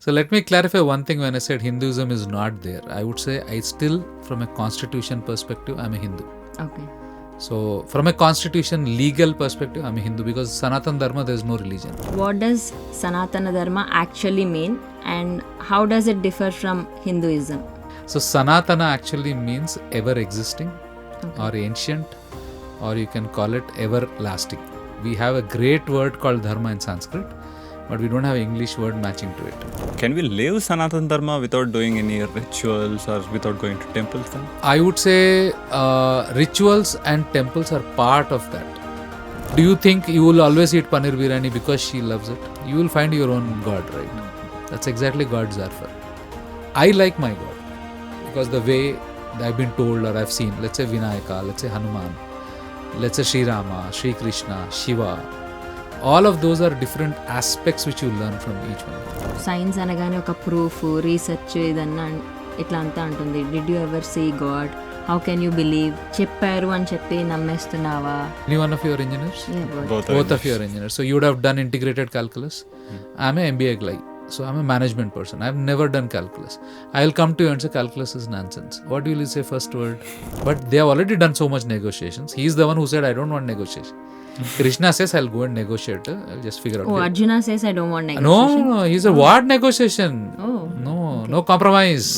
So let me clarify one thing. When I said Hinduism is not there, I would say I still, from a constitution perspective, I'm a Hindu. Okay. So from a constitution legal perspective, I'm a Hindu, because Sanatana Dharma, there is no religion. What does Sanatana Dharma actually mean, and how does it differ from Hinduism? So Sanatana actually means ever existing, or ancient, or you can call it everlasting. We have a great word called Dharma in Sanskrit, but we don't have an English word matching to it. Can we live Sanatana Dharma without doing any rituals or without going to temples then? I would say rituals and temples are part of that. Do you think you will always eat paneer biryani because she loves it? You will find your own God, right? That's exactly Gods are for. I like my God because the way I've been told or I've seen, let's say Vinayaka, let's say Hanuman, let's say Sri Rama, Sri Krishna, Shiva, all of those are different aspects which you learn from each one. Science అనగానే ఒక proof research ఇదన్నా ఇట్లా అంతా ఉంటుంది. Did you ever see God? How can you believe? చెప్పారు అని చెప్పి నమ్మేస్తున్నావా? Any one of your engineers? Both of you are engineers. So you would have done integrated calculus. I'm a MBA guy. So I'm a management person. I've never done calculus. I'll come to you and say calculus is nonsense. What will you say first word? But they have already done so much negotiations. He's the one who said, I don't want negotiation. Krishna says, I'll go and negotiate. I'll just figure out. Oh, Arjuna says, I don't want negotiation. No. He said, what negotiation? Oh. No compromise.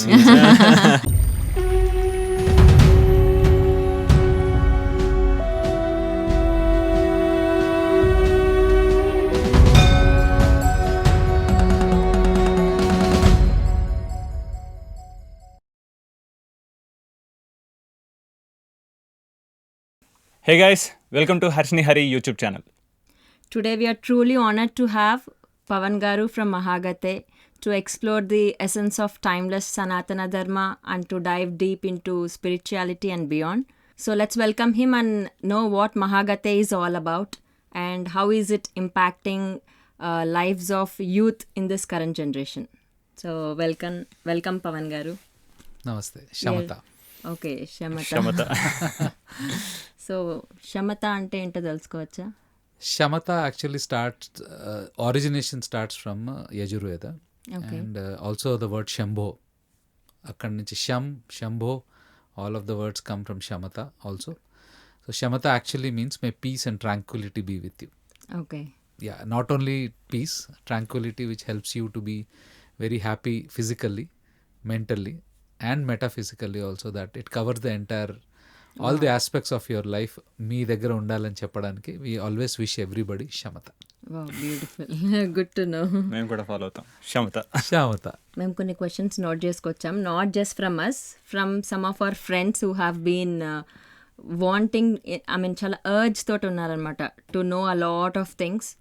Hey guys, welcome to Harshini Hari YouTube channel. Today we are truly honored to have Pavan Garu from Mahagathe to explore the essence of timeless Sanatana Dharma and to dive deep into spirituality and beyond. So let's welcome him and know what Mahagathe is all about and how is it impacting lives of youth in this current generation. So welcome Pavan Garu. Namaste. Shamatha. Okay, Shamatha. Shamatha. So Shamatha ante ento telusukovacha? Shamatha actually origination starts from Yajurveda. Okay. And also the word Shambho. Akkad nunchi Shambho, all of the words come from Shamatha also. So Shamatha actually means may peace and tranquility be with you. Okay. Yeah, not only peace, tranquility, which helps you to be very happy physically, mentally, and metaphysically also, that it covers the entire, all the aspects of your life. మీ దగ్గర ఉండాలని చెప్పడానికి we always wish everybody Shamatha. Wow, beautiful. Good to know. మేము కూడా follow అవుతాం Shamatha. Shamatha. మేము కొన్ని questions note చేసుకొచ్చాం, not just from us, from some of our friends who have been wanting, చాలా అర్జ్ తోటి ఉన్నారనమాట to know a lot of things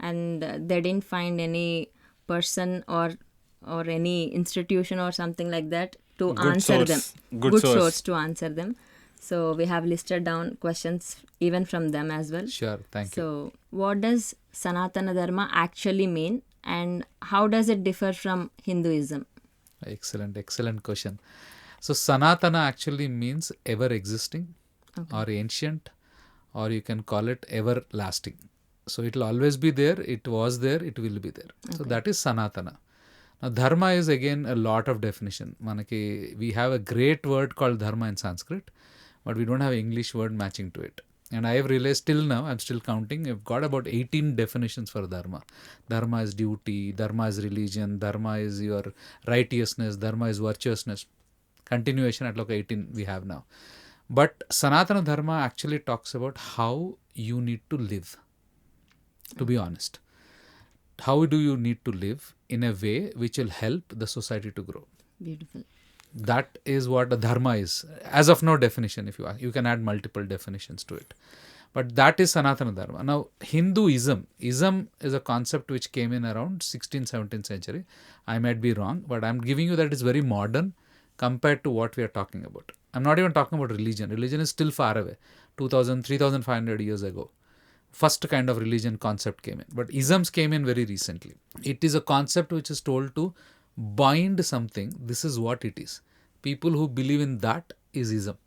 and they didn't find any person or any institution or something like that to answer them. Good source to answer them. So we have listed down questions even from them as well. Sure, thank you. So what does Sanatana Dharma actually mean and how does it differ from Hinduism? Excellent question. So Sanatana actually means ever existing, or ancient, or you can call it everlasting. So it will always be there, it was there, it will be there. So that is Sanatana. Now Dharma is again a lot of definition. We have a great word called Dharma in Sanskrit, but we don't have an English word matching to it. And I have realized till now, I'm still counting, I've got about 18 definitions for Dharma. Dharma is duty, Dharma is religion, Dharma is your righteousness, Dharma is virtuousness. Continuation at like 18 we have now. But Sanatana Dharma actually talks about how you need to live, to be honest. How do you need to live in a way which will help the society to grow? Beautiful. That is what the Dharma is. As of now, definition, if you can add multiple definitions to it. But that is Sanatana Dharma. Now, Hinduism is a concept which came in around 16th, 17th century. I might be wrong, but I'm giving you that it's very modern compared to what we are talking about. I'm not even talking about religion. Religion is still far away. 2,000, 3,500 years ago. First kind of religion concept came in. But isms came in very recently. It is a concept which is told to bind something. This is what it is. People who believe in that is ism.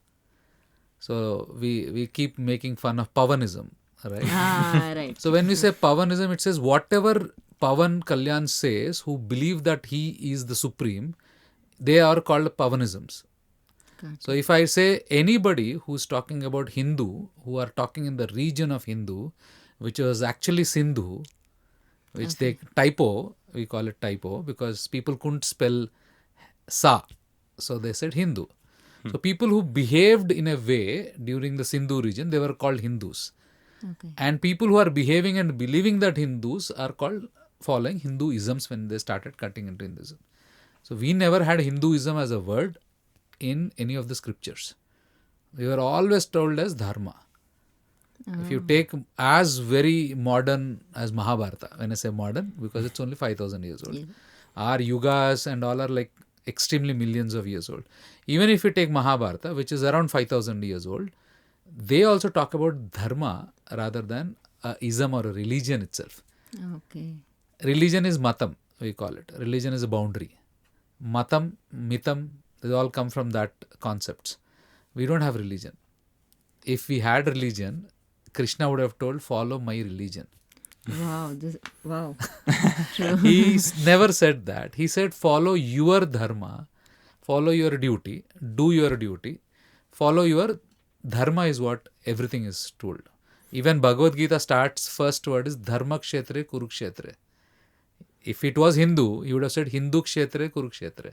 So we keep making fun of Pavanism, right? Right. So when we say Pavanism, it says whatever Pavan Kalyan says, who believe that he is the supreme, they are called Pavanisms. So if I say anybody who's talking about Hindu, who are talking in the region of Hindu, which was actually Sindhu, which they typo, we call it typo, because people couldn't spell Sa. So they said Hindu. So people who behaved in a way during the Sindhu region, they were called Hindus. Okay. And people who are behaving and believing that Hindus are called following Hinduisms when they started cutting into Hinduism. So we never had Hinduism as a word in any of the scriptures. We were always told as Dharma. If you take as very modern as Mahabharata, when I say modern, because it's only 5,000 years old. Our yugas and all are like extremely millions of years old. Even if you take Mahabharata, which is around 5,000 years old, they also talk about dharma rather than a ism or a religion itself. Okay. Religion is matam, we call it. Religion is a boundary. Matam, mitam, they all come from that concepts. We don't have religion. If we had religion, Krishna would have told, follow my religion. Wow. He never said that. He said, follow your dharma, follow your duty, do your duty, follow your dharma is what everything is told. Even Bhagavad Gita starts, first word is dharma kshetre kurukshetre. If it was Hindu, he would have said Hindu kshetre kurukshetre.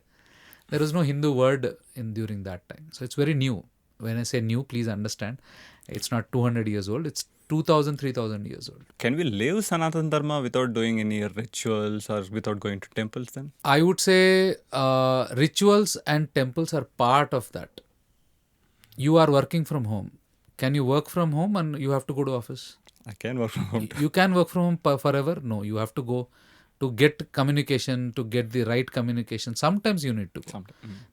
There was no Hindu word during that time. So it's very new. When I say new, please understand, it's not 200 years old, it's 2,000, 3,000 years old. Can we live Sanatana Dharma without doing any rituals or without going to temples then? I would say rituals and temples are part of that. You are working from home. Can you work from home and you have to go to office? I can work from home too. You can work from home forever? No, you have to go to get communication, to get the right communication. Sometimes you need to go.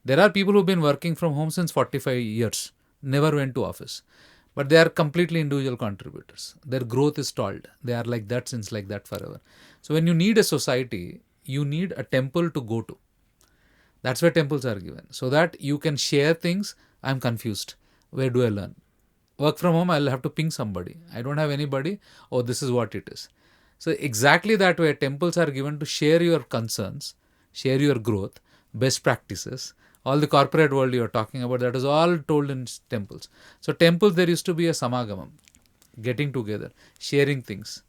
There are people who've been working from home since 45 years, never went to office. But they are completely individual contributors. Their growth is stalled. They are like that since like that forever. So when you need a society, you need a temple to go to. That's why temples are given. So that you can share things. I'm confused. Where do I learn? Work from home, I'll have to ping somebody. I don't have anybody. Oh, this is what it is. So exactly that way, temples are given to share your concerns, share your growth, best practices. All the corporate world you are talking about, that is all told in temples. So temples, there used to be a samagamam, getting together, sharing things.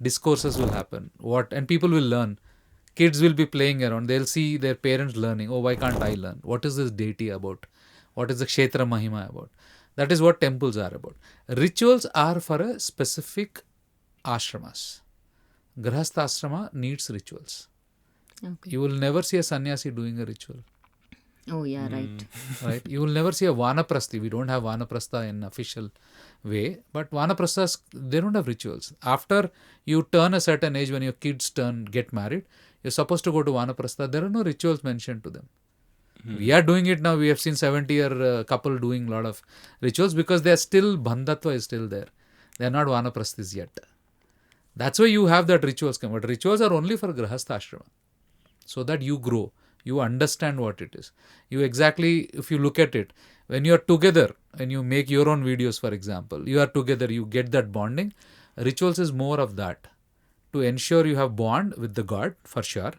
Discourses will happen. And people will learn. Kids will be playing around. They'll see their parents learning. Oh, why can't I learn? What is this deity about? What is the Kshetra Mahima about? That is what temples are about. Rituals are for a specific ashramas. Grahastha ashrama needs rituals. Okay. You will never see a sannyasi doing a ritual. Oh, yeah, right. Right? You will never see a vanaprasthi. We don't have vanaprastha in official way. But vanaprasthas, they don't have rituals. After you turn a certain age, when your kids get married, you're supposed to go to vanaprastha. There are no rituals mentioned to them. We are doing it now. We have seen 70-year couple doing a lot of rituals because they are still, bandhatva is still there. They are not vanaprasthis yet. That's why you have that rituals come. But rituals are only for Grahastha ashrama. So that you grow. You understand what it is. You exactly, if you look at it, when you are together, when you make your own videos, for example, you are together, you get that bonding. Rituals is more of that. To ensure you have bond with the God, for sure.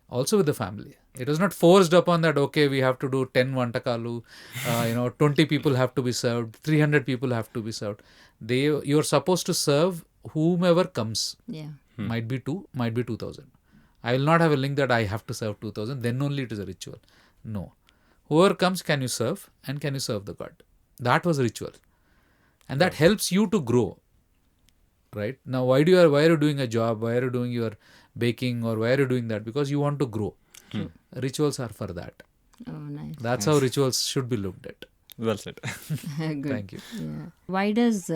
Also with the family. It is not forced upon that, okay, we have to do 10 vantakalu, 20 people have to be served, 300 people have to be served. You're supposed to serve whomever comes. Yeah. Might be 2, might be 2,000. I will not have a link that I have to serve 2,000, then only it is a ritual. No. Whoever comes, can you serve and can you serve the God? That was ritual. And that helps you to grow. Right? Now, why are you doing a job? Why are you doing your baking or why are you doing that? Because you want to grow. Rituals are for that. Oh, nice. That's how rituals should be looked at. Well said. Good. Thank you. Yeah. Why does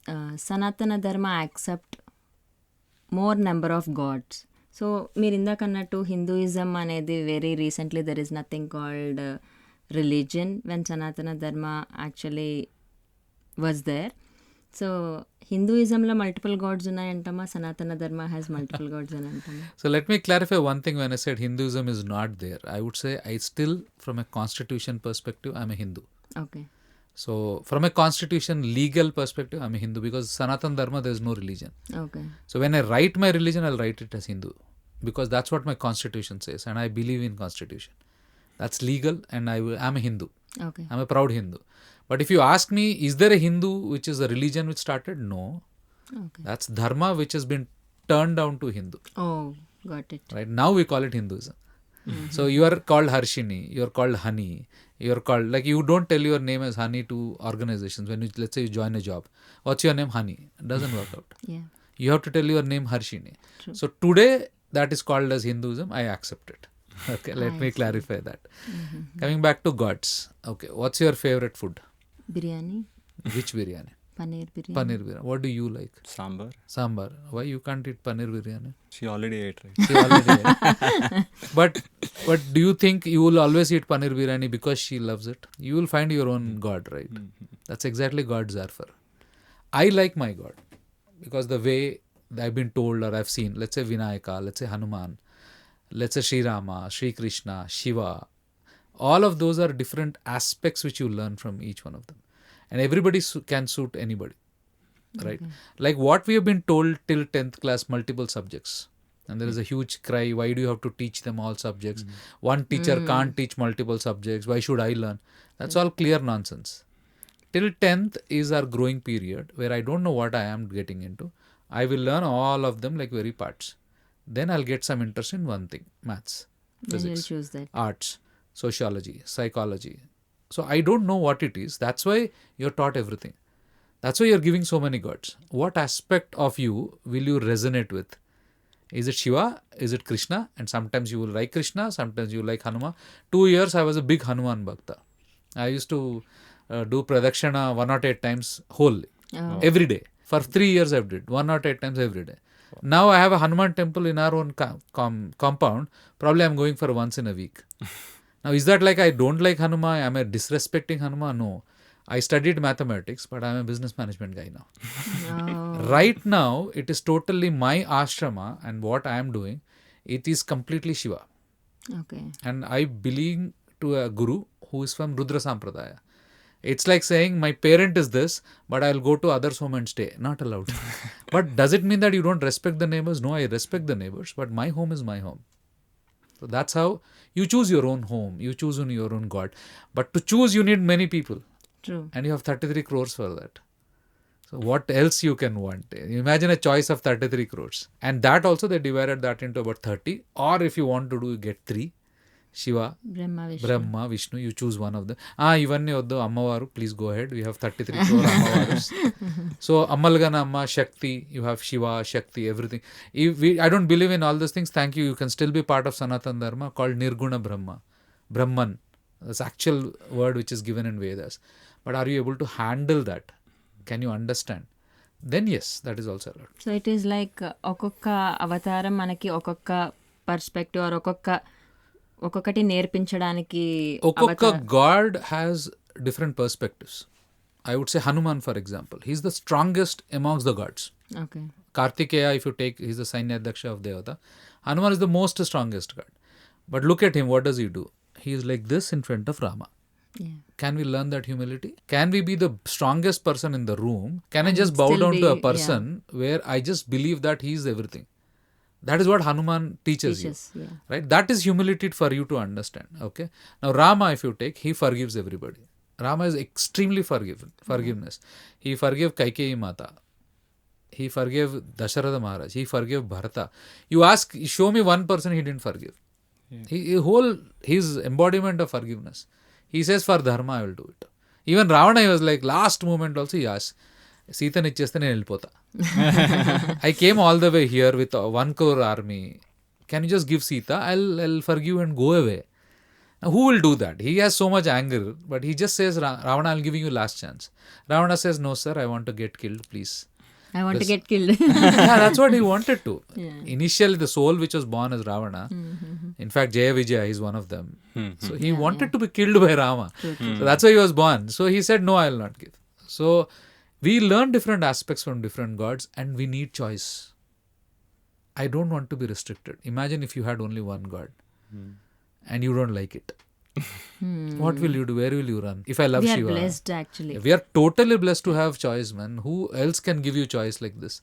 Sanatana Dharma accept more number of gods? So మీరు ఇందాక అన్నట్టు Hinduism అనేది very recently there is nothing called religion when Sanatana Dharma actually was there. So హిందూయిజంలో multiple gods ఉన్నాయంటమా, Sanatana Dharma has multiple God's అని అంటామా? So let me clarify one thing. When I said Hinduism is not there, I would say I still, from a constitution perspective, I'm a Hindu. Okay. So from a constitution legal perspective, I'm a Hindu because Sanatana Dharma, there is no religion. Okay. So when I write my religion, I'll write it as Hindu. because that's what my constitution says, and I believe in constitution. That's legal, and I'm a Hindu. Okay. I'm a proud Hindu. But if you ask me, is there a Hindu which is a religion which started? No. Okay. That's dharma which has been turned down to Hindu. Oh, got it. Right? Now we call it Hinduism. So you are called Harshini, you are called Hani, you are called, like, you don't tell your name as Hani to organizations. When you, let's say you join a job, what's your name? Hani. It doesn't work out. Yeah. You have to tell your name Harshini. True. So today that is called as Hinduism. I accept it. Okay, let I me see. clarify that. Coming back to gods. Okay, what's your favorite food? Biryani, Which biryani? paneer biryani. Paneer biryani. What do you like? Sambar. Sambar. Why you can't eat paneer biryani? She already ate, right? She already ate. But do you think you will always eat paneer biryani because she loves it? You will find your own god, right? That's exactly gods are for. I like my god because the way I've been told or I've seen, let's say Vinayaka, let's say Hanuman, let's say Sri Rama, Sri Krishna, Shiva, all of those are different aspects which you learn from each one of them. And everybody can suit anybody, right? Like what we have been told till 10th class, multiple subjects. And there is a huge cry, why do you have to teach them all subjects? One teacher can't teach multiple subjects. Why should I learn? That's all clear nonsense. Till 10th is our growing period where I don't know what I am getting into. I will learn all of them like very parts. Then I'll get some interest in one thing, maths, Then you'll physics, choose that. arts, sociology, psychology. So I don't know what it is. That's why you're taught everything. That's why you're giving so many gods. What aspect of you will you resonate with? Is it Shiva? Is it Krishna? And sometimes you will like Krishna, sometimes you like Hanuman. 2 years I was a big Hanuman Bhakta. I used to do Pradakshana 108 times wholly, every day. For 3 years I did 108 times every day. Now I have a Hanuman temple in our own compound. Probably I'm going for once in a week. Now, is that like I don't like Hanuman? Am I disrespecting Hanuman? No. I studied mathematics, but I'm a business management guy now. Oh. Right now, it is totally my ashrama, and what I am doing, it is completely Shiva. Okay. And I belong to a guru who is from Rudra Sampradaya. It's like saying my parent is this, but I'll go to others' home and stay. Not allowed. But does it mean that you don't respect the neighbors? No, I respect the neighbors, but my home is my home. So that's how you choose your own home. You choose your own God. But to choose, you need many people. True. And you have 33 crores for that. So what else you can want? Imagine a choice of 33 crores. And that also they divided that into about 30. Or if you want to do, you get 3. Shiva, Brahma, Vishnu, you choose one of them. Ivanni oddu Ammavaru, please go ahead. We have 33 crore Ammavarus. So Ammalgana Amma, Shakti, you have Shiva, Shakti, everything. I don't believe in all those things. Thank you. You can still be part of Sanatana Dharma called Nirguna Brahma. Brahman. That's actual word which is given in Vedas. But are you able to handle that? Can you understand? Then yes, that is also allowed. So it is like ఒక్కొక్క అవతారం మనకి ఒక్కొక్క perspective are ఒక్కొక్కటి నేర్పించడానికి Okokka god has different perspectives. I would say Hanuman, for example. He's the strongest amongst the gods. Okay Kartikeya, if you take, he's the Sainyadaksha of Devata. Hanuman is the most strongest god. But look at him, what does he do? He is like this in front of Rama. Yeah. Can we learn that humility? Can we be the strongest person in the room? Can I just bow still down to a be- person where I just believe that he is everything? That is what Hanuman teaches you. Yeah. Right? That is humility for you to understand. Okay. Now Rama, if you take, he forgives everybody. Rama is extremely forgiveness. He forgave Kaikeyi Mata. He forgave Dasharatha Maharaj. He forgave Bharata. You ask, show me one person he didn't forgive. His embodiment of forgiveness. He says, for dharma I will do it. Even Ravana, he was like, last moment also he asked, Sita nichcheste nenu elipota. I came all the way here with 1 crore army. Can you just give Sita? I'll forgive and go away. Now, who will do that? He has so much anger, but he just says, Ravana, I'll give you last chance. Ravana says, no sir, I want to get killed, please. I want to get killed. Yeah, that's what he wanted to. Yeah. Initially, the soul which was born as Ravana, in fact, Jaya Vijaya is one of them. So he wanted to be killed by Rama. So that's why he was born. So he said, no, I will not give. So we learn different aspects from different gods and we need choice. I don't want to be restricted. Imagine if you had only one god and you don't like it. What will you do? Where will you run? If I love We are Shiva. blessed actually. We are totally blessed to have choice, man. Who else can give you choice like this?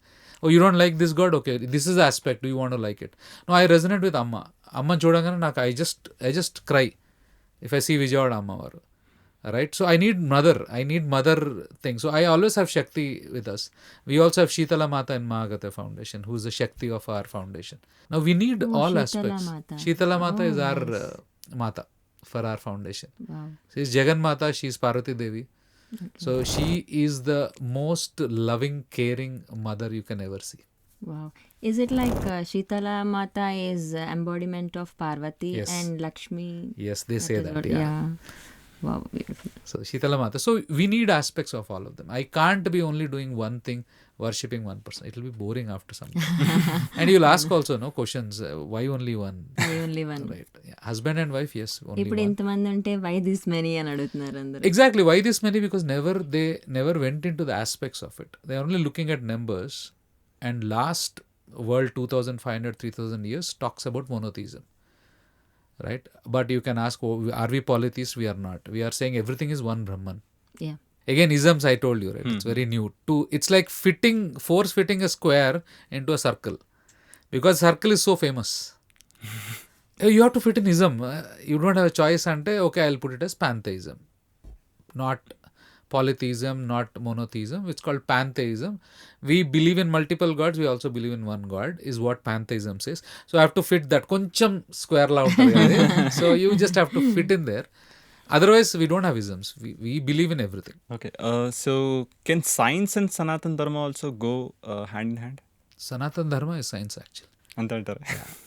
Oh, you don't like this God? Okay, this is the aspect. Do you want to like it? No, I resonate with Amma. Amma chodangane నాకు I just cry if I see Vijayawada Ammavaru. Right? So I need mother thing. So I always have Shakti with us. We also have Shitala Mata in Mahagathe Foundation, who is the Shakti of our foundation. Now we need all Shitala aspects. Mata. Shitala Mata is our nice. Mata for our foundation. Wow. She is Jagan Mata, she is Parvati Devi. So she is the most loving, caring mother you can ever see. Wow. Is it like Shitala Mata is embodiment of Parvati Yes. and Lakshmi? Yes, they say is that. what- Yeah. Wow, beautiful. So Shitala Mata. So we need aspects of all of them. I can't be only doing one thing, worshipping one person. It will be boring after some time. And you'll ask also, no questions. Why only one? I only one. Right. Yeah. Husband and wife, yes, only ఇప్పుడు one. ఇంతమంది ఉంటే why this many అని అడుగుతున్నారు అందరూ. Exactly. Why this many? Because they never went into the aspects of it. They are only looking at numbers. And last world 2500, 3000 years talks about monotheism. Right? But you can ask, oh, are we polytheists? We are not. We are saying everything is one Brahman. Yeah. Again, isms I told you, right? It's very new. It's like force fitting a square into a circle. Because circle is so famous. You have to fit in ism. You don't have a choice ante, okay, I'll put it as pantheism. Not polytheism, not monotheism. It's called pantheism. We believe in multiple gods. We also believe in one God, is what pantheism says. So I have to fit that. Koncham square la untadi. So you just have to fit in there. Otherwise, we don't have isms. We believe in everything. Okay. So can science and Sanatana Dharma also go hand in hand? Sanatana Dharma is science actually. అంటారా?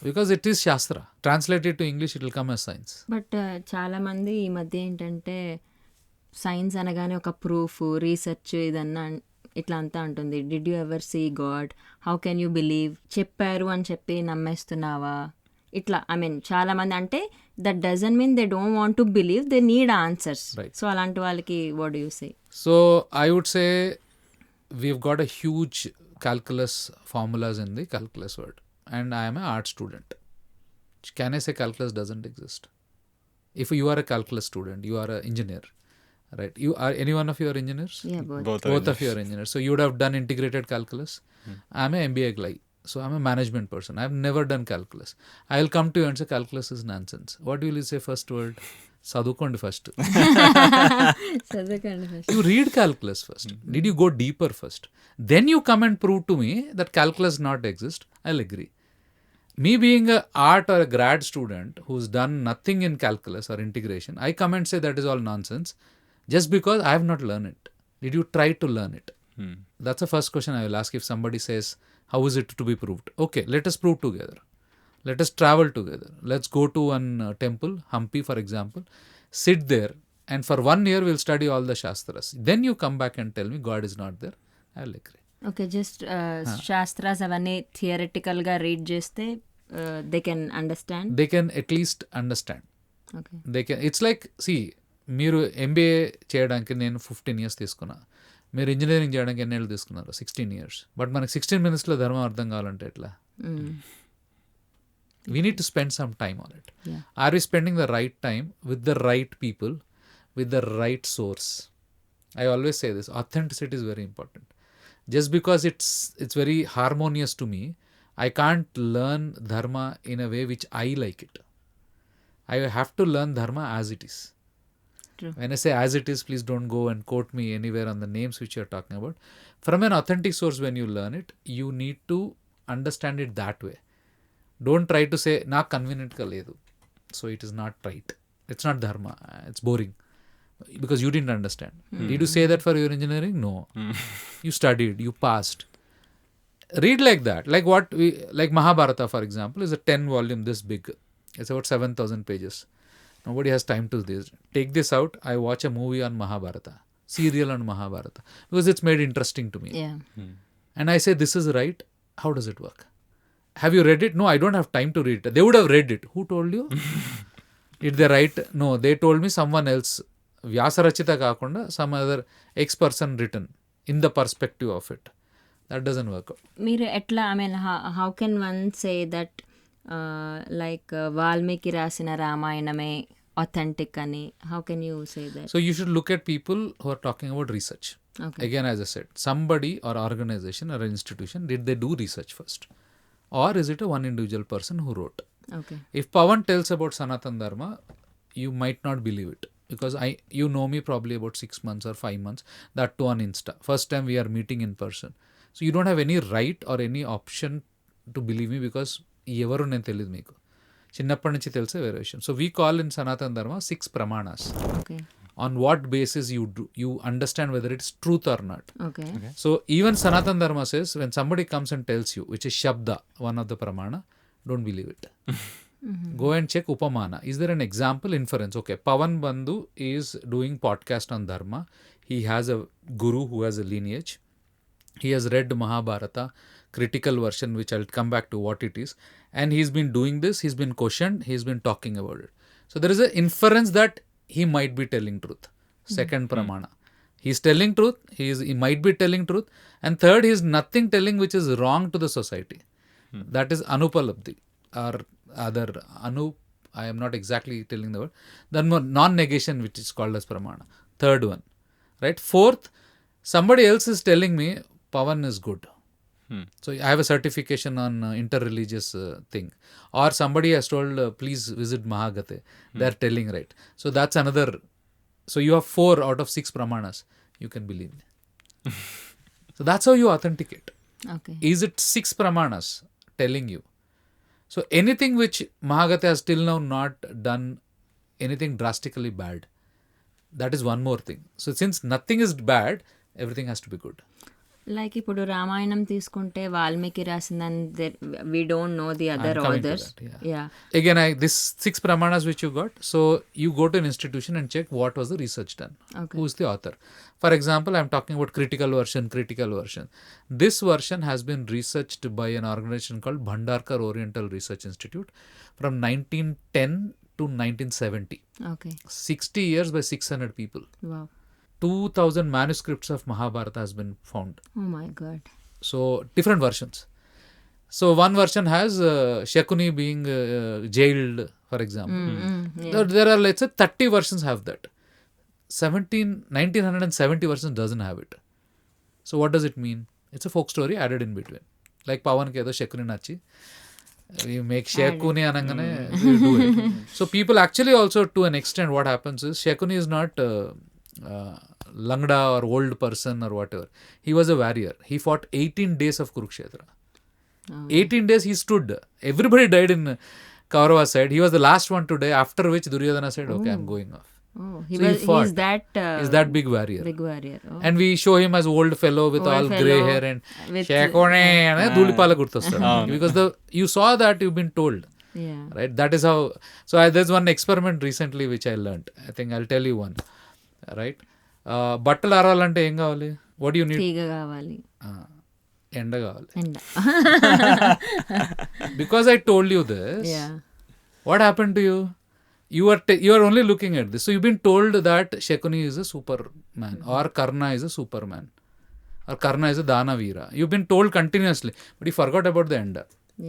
Because it is Shastra. Translated to English, it will come as science. But చాలా మంది ఈ మధ్య ఏంటంటే science అనగానే ఒక proof research ఇదన్నా ఇట్లా అంతా ఉంటుంది. Did you ever see God, how can you believe, చెప్పారు అని చెప్పి నమ్మేస్తున్నావా, ఇట్లా ఐ మీన్ చాలా మంది అంటే that doesn't mean they don't want to believe, they need answers. Right. So అలాంటి వాళ్ళకి what do you say? So I would say we've got a huge calculus formulas in the calculus world. And I am an art student. Can I say calculus doesn't exist? If you are a calculus student, you are an engineer, right? You are any one of you are engineers? Yeah, both. Both of you are engineers. So you would have done integrated calculus. I'm an MBA guy. So I'm a management person. I've never done calculus. I'll come to you and say calculus is nonsense. What will you say first word? Sadukondi first. చదవకండి first. You read calculus first. Did you go deeper first? Then you come and prove to me that calculus not exist. I'll agree. Me being a art or a grad student who's done nothing in calculus or integration, I come and say that is all nonsense just because I have not learned it. Did you try to learn it? That's the first question I will ask if somebody says, how is it to be proved? Okay, let us prove together. Let us travel together. Let's go to one temple, Hampi for example, sit there and for 1 year we'll study all the Shastras. Then you come back and tell me God is not there. I will agree. Okay, just shastras అవన్నీ థియరిటికల్గా read చేస్తే they can understand. They can at least understand. Okay. They can. It's like, see, మీరు MBA చేయడానికి నేను 15 years తీసుకున్నా, మీరు engineering చేయడానికి ఎన్ని ఏళ్ళు తీసుకున్నారు? 16 years. బట్ మనకి 16 minutesలో ధర్మం అర్థం కావాలంటే ఎట్లా? We need to spend some time on it. Yeah. Are we spending the right time with the right people, with the right source? I always say this, authenticity is very important. Just because it's very harmonious to me, I can't learn dharma in a way which I like it. I have to learn dharma as it is. True. When I say as it is, please don't go and quote me anywhere on the names which you're talking about. From an authentic source, when you learn it, you need to understand it that way. Don't try to say, na convenient ka ledu. So it is not right. It's not dharma. It's boring. Because you didn't understand. Did you say that for your engineering? No. You studied, you passed. Read like that. Like Mahabharata, for example, is a 10 volume this big. It's about 7,000 pages. Nobody has time to this. Take this out. I watch a movie on Mahabharata. Serial on Mahabharata. Because it's made interesting to me. Yeah. And I say, this is right. How does it work? Have you read it? No, I don't have time to read it. They would have read it. Who told you? Did they write? No, they told me someone else. Vyasa Rachita kaakunda, some other ex-person written in the perspective of it. That doesn't work out. మీరు ఎట్లా I mean how can one say that like Valmiki రాసిన రామాయణమే authentic ani? How can you say that? So you should look at people who are talking about research. Okay. Again, as I said, somebody or organization or an institution, did they do research first? Or is it a one individual person who wrote? Okay. If Pavan tells about Sanatana Dharma, you might not believe it. Because you know me probably about 6 months or 5 months, that too on Insta. First time we are meeting in person. So you don't have any right or any option to believe me because ఎవరు నేను తెలియదు మీకు చిన్నప్పటి నుంచి తెలిసే వేరే విషయం. So we call in సనాతన ధర్మ 6 ప్రమాణాస్. Okay. On what basis you understand whether it's truth or not. Okay. So even Sanatana Dharma says when somebody comes and tells you, which is Shabda, one of the Pramana, don't believe it. Go and check Upamana. Is there an example? Inference. Okay, Pavan Bandhu is doing podcast on Dharma. He has a guru who has a lineage. He has read Mahabharata, critical version, which I'll come back to what it is. And he's been doing this, he's been questioned, he's been talking about it. So there is an inference that he might be telling truth. Second Pramana. He's telling truth, he might be telling truth. And third, he is nothing telling which is wrong to the society. That is Anupalabdhi. Or other I am not exactly telling the word. Then non-negation, which is called as Pramana. Third one. Right? Fourth, somebody else is telling me Pavan is good. So I have a certification on interreligious thing. Or somebody has told, please visit Mahagathe. They're telling right. So that's another. So you have 4 out of 6 pramanas. You can believe me. So that's how you authenticate. Okay. Is it 6 pramanas telling you? So anything which Mahagathe has till now not done anything drastically bad, that is one more thing. So since nothing is bad, everything has to be good. Like ఇప్పుడు రామాయణం తీసుకుంటే Valmiki రాసిందని we don't know the other I'm coming to authors. that, Yeah. Again, this 6 pramanas which you got, so you go to an institution and check what was the research done. Okay. Who is the author? For example, I'm talking about critical version. This version has been researched by an organization called Bhandarkar Oriental Research Institute from 1910 to 1970. Okay. 60 years by 600 people. Wow. 2000 manuscripts of Mahabharata has been found. Oh my god. So different versions. So one version has Shakuni being jailed, for example. Yeah. There are, let's say, 30 versions have that. 1970 versions doesn't have it. So what does it mean? It's a folk story added in between. Like Pavan Kedo Shakuni Nachi. We make Shakuni anangane, we do it. So people actually also, to an extent, what happens is Shakuni is not Langda or old person or whatever. He was a warrior. He fought 18 days of Kurukshetra. 18 days he stood. Everybody died in Kaurava's side. He was the last one to die, after which Duryodhana said, okay, I'm going off. Oh, fought. he's that He's that big warrior. big warrior. Oh. And we show him as old fellow with Old all fellow grey hair and with- Shakone and Dhulipala Gurtostadu. Because you saw that, you've been told. Yeah. Right? That is how. So there's one experiment recently which I learned. I think I'll tell you one. Right? బట్టలు ఆరాలంటే ఏం కావాలి? What you need? తీగ కావాలి. ఎండ కావాలి. ఎండ. Because I told you this, Yeah. what happened to you? You are only looking at this. So you've been told that Shakuni is a superman or Karna is a superman or Karna is a Danavira. You've been told continuously, but you forgot about the end.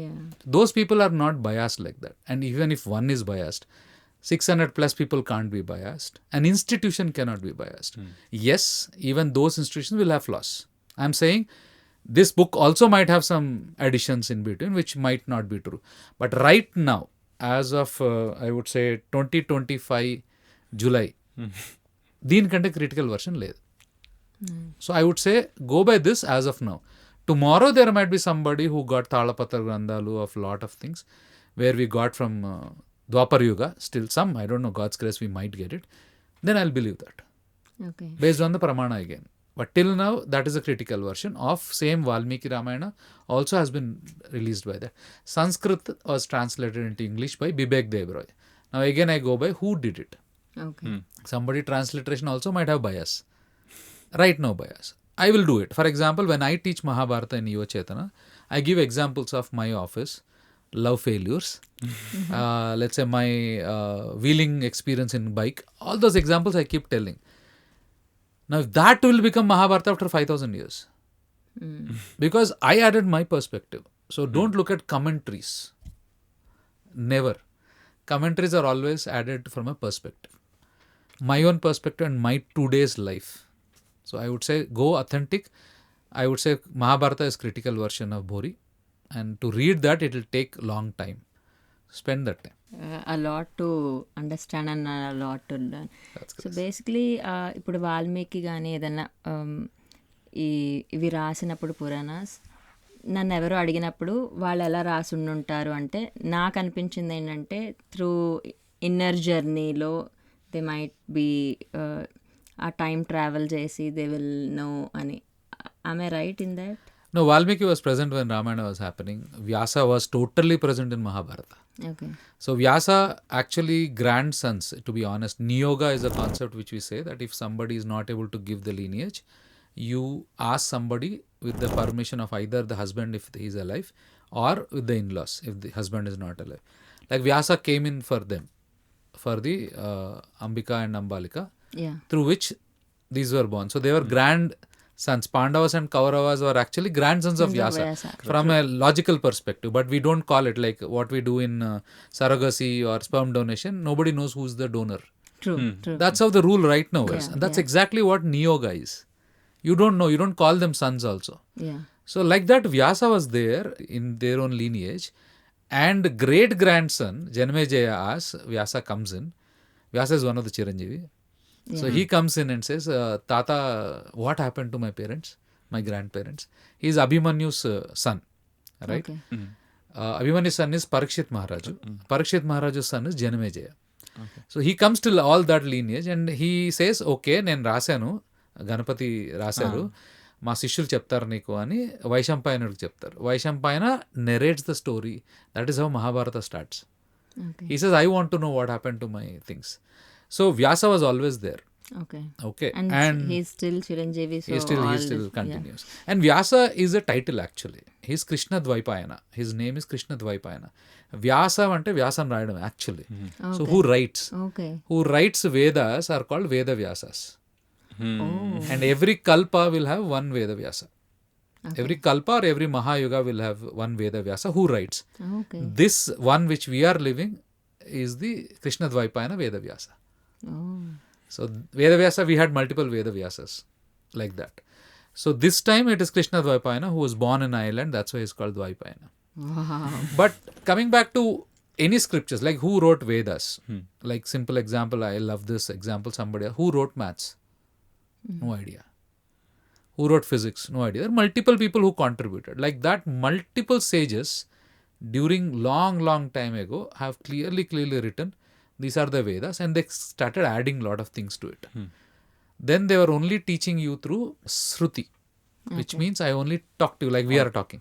Yeah. Those people are not biased like that. And even if one is biased, 600 plus people can't be biased. An institution cannot be biased. Yes, even those institutions will have flaws. I'm saying this book also might have some additions in between which might not be true. But right now, as of I would say 2025 July, దీనికంటే critical version లేదు. So I would say go by this as of now. Tomorrow there might be somebody who got Talapatra Grandalu of lot of things where we got from Dwapar Yuga, still some, I don't know, God's grace we might get it. Then I'll believe that. Okay. Based on the Pramana again. But till now, that is a critical version of same Valmiki Ramayana, also has been released by that. Sanskrit was translated into English by Bibek Devroy. Now again I go by who did it. Okay. Somebody transliteration also might have bias. Right now bias. I will do it. For example, when I teach Mahabharata in Yuva Chetana, I give examples of my office, love failures, let's say my wheeling experience in bike, all those examples I keep telling. Now that will become Mahabharata after 5,000 years. Because I added my perspective. So don't look at commentaries. Never. commentaries are always added from a perspective. My own perspective and my today's life. So I would say go authentic. I would say Mahabharata is critical version of Bhori. And to read that, it will take long time. Spend that time. A lot to understand and a lot to learn. That's so basically ఇప్పుడు వాల్మీకి కానీ ఏదన్నా ఇవి రాసినప్పుడు పురాణాస్ నన్ను ఎవరో అడిగినప్పుడు వాళ్ళు ఎలా రాసి ఉండుంటారు అంటే నాకు అనిపించింది ఏంటంటే త్రూ ఇన్నర్ జర్నీలో దే మైట్ బీ ఆ టైం ట్రావెల్ చేసి దే విల్ నో అని. am I right in that? No, Valmiki was present when Ramayana was happening. Vyasa was totally present in Mahabharata. Okay. So Vyasa actually grandsons, to be honest. Niyoga is a concept which we say that if somebody is not able to give the lineage, you ask somebody with the permission of either the husband if he is alive or with the in-laws if the husband is not alive. Like Vyasa came in for them, for the Ambika and Ambalika, Yeah. through which these were born. So they were grandsons. Pandavas and Kauravas were actually grandsons of Vyasa from a logical perspective, but we don't call it like what we do in surrogacy or sperm donation. Nobody knows who's the donor. True. True. That's how the rule right now is. And that's exactly what Niyoga is. You don't know, you don't call them sons also. Yeah. So like that, Vyasa was there in their own lineage, and great grandson Janmejaya asks, Vyasa comes in. Vyasa is one of the Chiranjeevi. So he comes in and says, Tata, what happened to my parents, my grandparents? He is Abhimanyu's son, right? Okay. Abhimanyu's son is Parikshit Maharaju. Parikshit Maharaju's son is Janmejaya. So he comes to all that lineage and he says, okay, నేను రాశాను, గణపతి రాశారు, మా శిష్యులు చెప్తారు నీకు అని వైశంపాయనుడికి చెప్తారు. Vaishampayana narrates the story. That is how Mahabharata starts. Okay. He says, I want to know what happened to my things. So Vyasa was always there. Okay. Okay. And he's still Chiranjeevi, so he still continues. And Vyasa is a title actually. He's Krishna Dvaipayana. His name is Krishna Dvaipayana. Vyasa ante Vyasam Rayadam actually. So who writes? Okay. Who writes Vedas are called Veda Vyasas. Oh. And every Kalpa will have one Veda Vyasa. Every Kalpa or every Mahayuga will have one Veda Vyasa who writes. Okay. This one which we are living is the Krishna Dvaipayana Veda Vyasa. Oh. So Veda Vyasa, we had multiple Veda Vyasas like that. So this time it is Krishna Dvaipayana who was born in Ireland. That's why he's called Dvaipayana. Wow. But coming back to any scriptures, like who wrote Vedas? Like simple example, I love this example. Somebody who wrote maths? No idea. Who wrote physics? No idea. There are multiple people who contributed. Like that, multiple sages during long time ago have clearly written, these are the Vedas, and they started adding a lot of things to it. Then they were only teaching you through Shruti, which means I only talk to you like we are talking.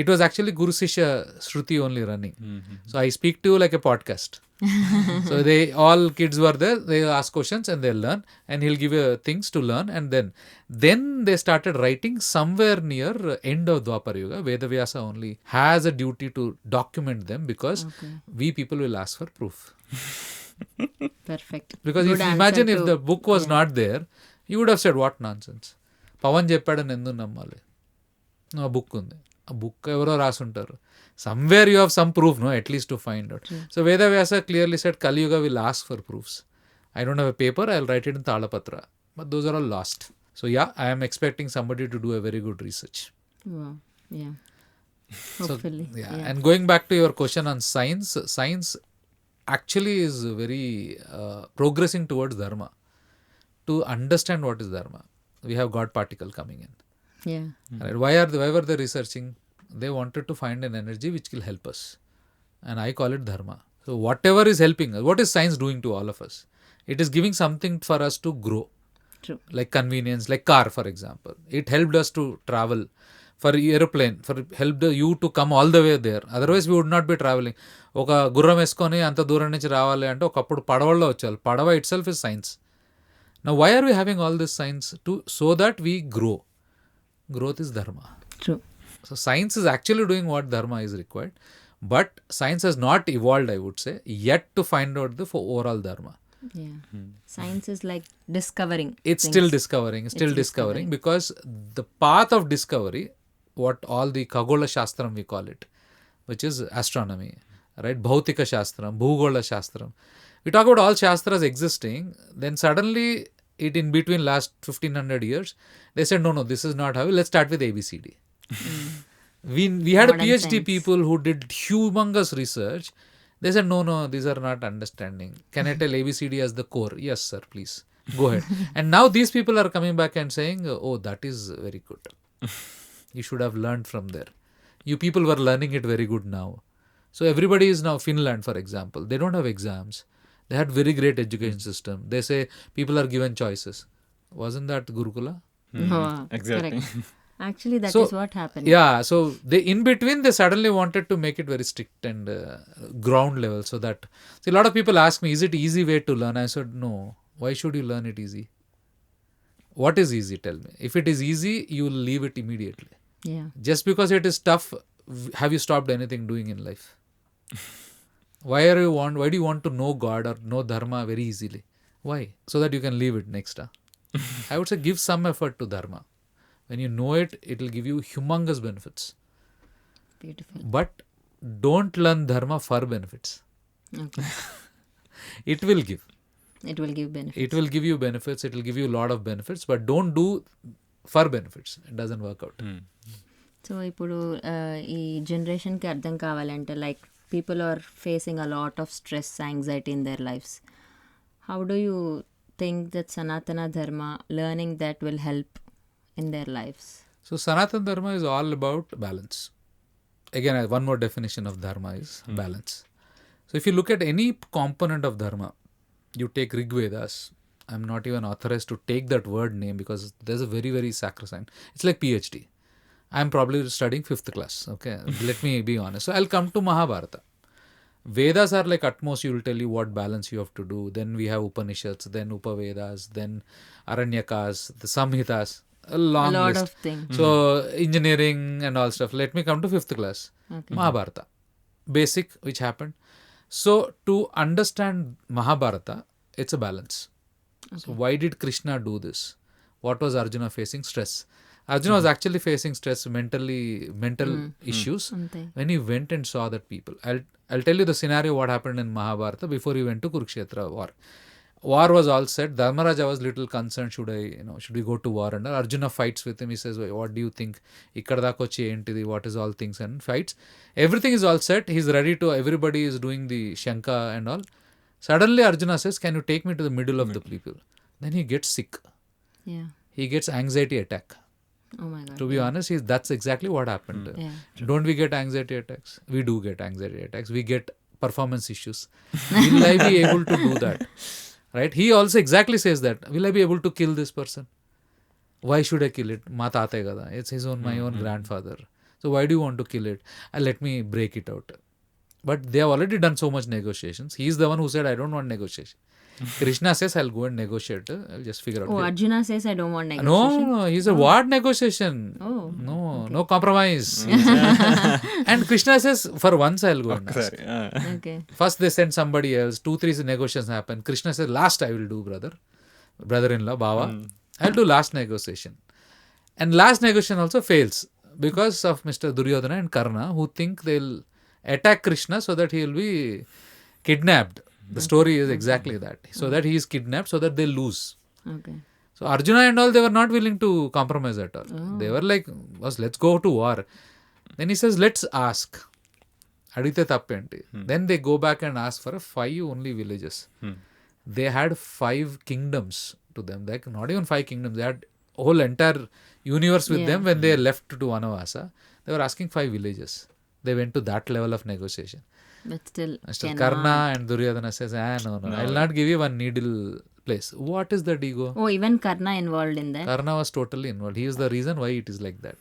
It was actually Guru Sishya Shruti only running. So I speak to you like a podcast. So they all kids were there, they ask questions and they learn, and he'll give you things to learn, and then they started writing somewhere near end of Dwapar Yuga. Veda Vyasa only has a duty to document them because we people will ask for proof. Perfect. Because Good if imagine answer if to- the book was not there, you would have said what nonsense. Pawan చెప్పాడని ఎందుకు నమ్మాలి? ఆ book ఉంది, ఆ book ఎవరో రాసుంటారు. Somewhere you have some proof, no, at least to find out. So Veda Vyasa clearly said Kali Yuga will ask for proofs. I don't have a paper, I'll write it in Talapatra. But those are all lost. So yeah, I am expecting somebody to do a very good research. Wow. Yeah. Hopefully. So, yeah. And going back to your question on science actually is very progressing towards Dharma. To understand what is Dharma, we have God particle coming in. Yeah. Right? Why were they researching? They wanted to find an energy which will help us. And I call it Dharma. So whatever is helping us, what is science doing to all of us? It is giving something for us to grow. True. Like convenience, like car for example. It helped us to travel. For aeroplane, helped you to come all the way there. Otherwise we would not be traveling. ఒక గుర్రం వేసుకొని అంత దూరం నుంచి రావాలి అంటే ఒకప్పుడు పడవల్లో వచ్చారు. పడవ it self is science. Now why are we having all this science? So that we grow. Growth is Dharma. True. So science is actually doing what Dharma is required. But science has not evolved, I would say, yet to find out the overall Dharma. Yeah. Science is like discovering. It's things. still discovering because the path of discovery, what all the Khagola Shastram we call it, which is astronomy, right? Bhautika Shastram, Bhugola Shastram. We talk about all Shastras existing, then suddenly it in between last 1500 years, they said, no, this is not how, let's start with ABCD. We had Modern a PhD science. people who did humongous research. They said, no, these are not understanding. Can I tell ABCD as the core? Yes, sir, please. Go ahead. And now these people are coming back and saying, oh, that is very good. You should have learned from there. You people were learning it very good now. So everybody is now, Finland, for example, they don't have exams. They had very great education system. They say people are given choices. Wasn't that Gurukula? Oh, Exactly. correct. Actually, that So, is what happened. Yeah, so they in between they suddenly wanted to make it very strict and ground level, so that see, a lot of people ask me, is it easy way to learn? I said no. Why should you learn it easy? What is easy? Tell me. If it is easy, you will leave it immediately. Yeah. Just because it is tough, have you stopped anything doing in life? Why do you want to know God or know Dharma very easily? Why? So that you can leave it next. I would say give some effort to Dharma. When you know it, it will give you humongous benefits. Beautiful. But don't learn Dharma for benefits. Okay. It will give. It will give benefits. It will give you benefits. It will give you a lot of benefits. But don't do for benefits. It doesn't work out. So ఇప్పుడు ఈ జనరేషన్కి అర్థం కావాలంటే like people are facing a lot of stress anxiety in their lives how do you think that Sanatana Dharma learning that will help in their lives? So Sanatana Dharma is all about balance. Again, one more definition of Dharma is balance. So if you look at any component of Dharma, you take Rig Vedas. I'm not even authorized to take that word name because there's a very, very sacrosanct. It's like PhD. I'm probably studying 5th class. Okay, let me be honest. So I'll come to Mahabharata. Vedas are like at most you will tell you what balance you have to do. Then we have Upanishads, then Upavedas, then Aranyakas, the Samhitas. A long A lot list. of things. So engineering and all stuff. Let me come to 5th class. Okay. Mahabharata. Basic, which happened. So to understand Mahabharata, it's a balance. So why did Krishna do this? What was Arjuna facing? Stress. Arjuna was actually facing stress, mental issues అంతే. when he went and saw that people. I'll tell you the scenario what happened in Mahabharata before he went to Kurukshetra war. War was all set. Dharmaraja was little concerned. Should we go to war? And Arjuna fights with him. He says, what do you think? Ikkada daaka vachi entidi? What is all things? And fights. Everything is all set. He's ready to. Everybody is doing the Shanka and all. Suddenly Arjuna says, can you take me to the middle of the people? Then he gets sick. Yeah. He gets anxiety attack. Oh my God. To be honest, that's exactly what happened. Yeah. Don't we get anxiety attacks? We do get anxiety attacks. We get performance issues. Will I be able to do that? Right? He also exactly says that. Will I be able to kill this person? Why should I kill it? Ma tate gada. It's my own grandfather. So why do you want to kill it? Let me break it out. But they have already done so much negotiations. He's the one who said, I don't want negotiation. Krishna says, I'll go and negotiate. I'll just figure out. Oh, Arjuna says I don't want negotiation. No. He said, what negotiation? Oh. No compromise. And Krishna says, for once I'll go and ask. Sorry. Okay. First they send somebody else. 2-3 negotiations happen. Krishna says, last I will do, brother-in-law, Baba. I'll do last negotiation. And last negotiation also fails because of Mr. Duryodhana and Karna, who think they'll attack Krishna so that he will be kidnapped. The story is exactly that. So that he is kidnapped so that they lose. Okay. So Arjuna and all, they were not willing to compromise at all. They were like, let's go to war. Then he says, let's ask. Adite tappenti. Then they go back and ask for 5 only villages. They had 5 kingdoms to them. Like not even 5 kingdoms. They had whole entire universe with them when they left to Vanavasa. They were asking 5 villages. They went to that level of negotiation. But still, Mr. Karna and Duryodhana says, no. I'll not give you one needle place. What is that ego? oh, even Karna involved in that. Karna was totally involved. He is the reason why it is like that.